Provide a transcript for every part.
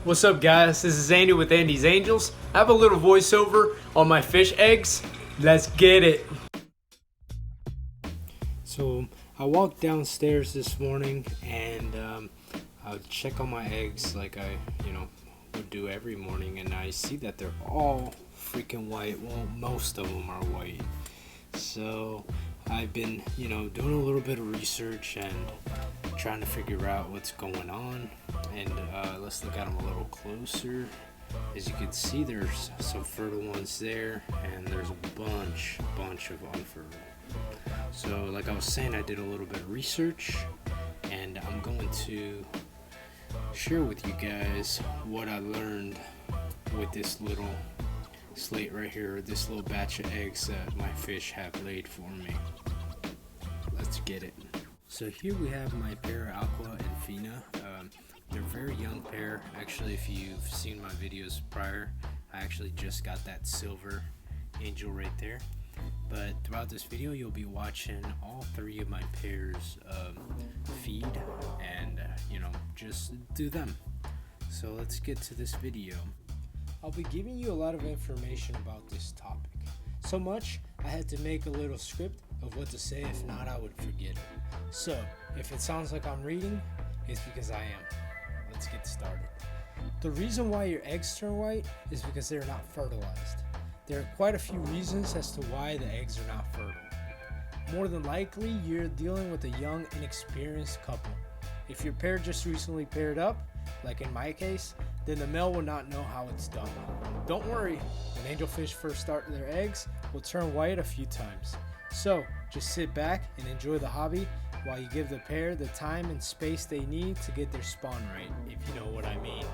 What's up, guys? This is Andy with Andy's Angels. I have a little voiceover on my fish eggs. Let's get it. So I walked downstairs this morning and I check on my eggs like I would do every morning, and I see that they're all freaking white. Well, most of them are white. So I've been doing a little bit of research and trying to figure out what's going on, and let's look at them a little closer. As you can see, there's some fertile ones there, and there's a bunch of unfertile. So like I was saying, I did a little bit of research, and I'm going to share with you guys what I learned with this little slate right here, this little batch of eggs that my fish have laid for me. Let's get it. So here we have my pair, Aqua and Fina. They're a very young pair. Actually, if you've seen my videos prior, I actually just got that silver angel right there. But throughout this video, you'll be watching all three of my pairs feed and just do them. So let's get to this video. I'll be giving you a lot of information about this topic. So much, I had to make a little script of what to say. If not, I would forget it. So if it sounds like I'm reading, it's because I am. Let's get started. The reason why your eggs turn white is because they're not fertilized. There are quite a few reasons as to why the eggs are not fertile. More than likely, you're dealing with a young, inexperienced couple. If your pair just recently paired up, like in my case, then the male will not know how it's done. Don't worry, when angelfish first start their eggs, will turn white a few times. So just sit back and enjoy the hobby while you give the pair the time and space they need to get their spawn right, if you know what I mean.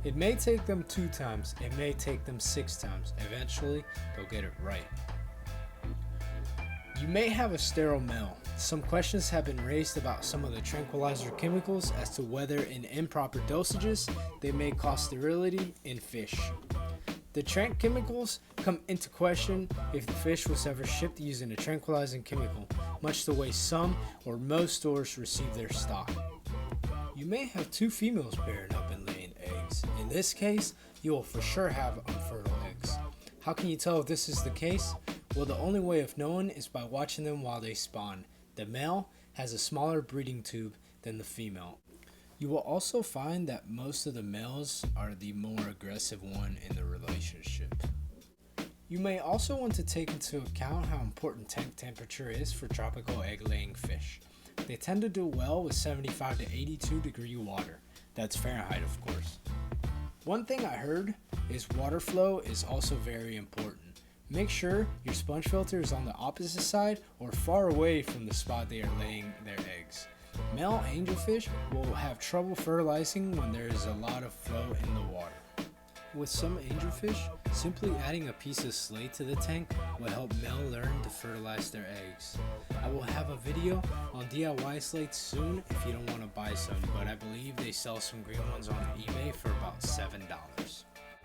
It may take them 2 times, it may take them 6 times. Eventually, they'll get it right. You may have a sterile male. Some questions have been raised about some of the tranquilizer chemicals as to whether in improper dosages they may cause sterility in fish. The tranq chemicals come into question if the fish was ever shipped using a tranquilizing chemical, much the way some or most stores receive their stock. You may have 2 females pairing up and laying eggs. In this case, you will for sure have unfertile eggs. How can you tell if this is the case? Well, the only way of knowing is by watching them while they spawn. The male has a smaller breeding tube than the female. You will also find that most of the males are the more aggressive one in the relationship. You may also want to take into account how important tank temperature is for tropical egg-laying fish. They tend to do well with 75 to 82 degree water. That's Fahrenheit, of course. One thing I heard is water flow is also very important. Make sure your sponge filter is on the opposite side or far away from the spot they are laying their eggs. Male angelfish will have trouble fertilizing when there is a lot of flow in the water. With some angelfish, simply adding a piece of slate to the tank will help male learn to fertilize their eggs. I will have a video on DIY slates soon if you don't want to buy some, but I believe they sell some green ones on eBay for about $7.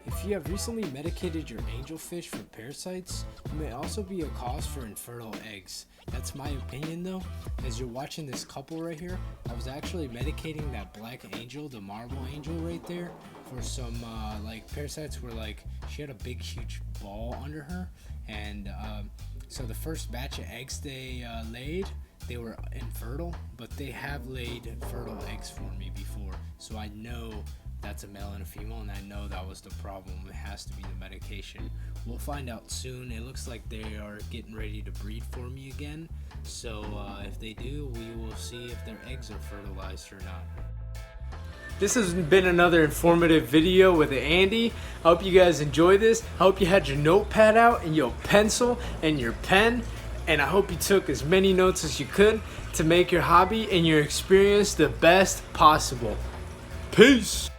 If you have recently medicated your angelfish for parasites, you may also be a cause for infertile eggs. That's my opinion though. As you're watching this couple right here, I was actually medicating that black angel, the marble angel right there, for some parasites where she had a big huge ball under her, and so the first batch of eggs they laid, they were infertile, but they have laid fertile eggs for me before, so I know that's a male and a female, and I know that was the problem. It has to be the medication. We'll find out soon. It looks like they are getting ready to breed for me again, so if they do, we will see if their eggs are fertilized or not. This has been another informative video with Andy. I hope you guys enjoy this. I hope you had your notepad out and your pencil and your pen, and I hope you took as many notes as you could to make your hobby and your experience the best possible. Peace!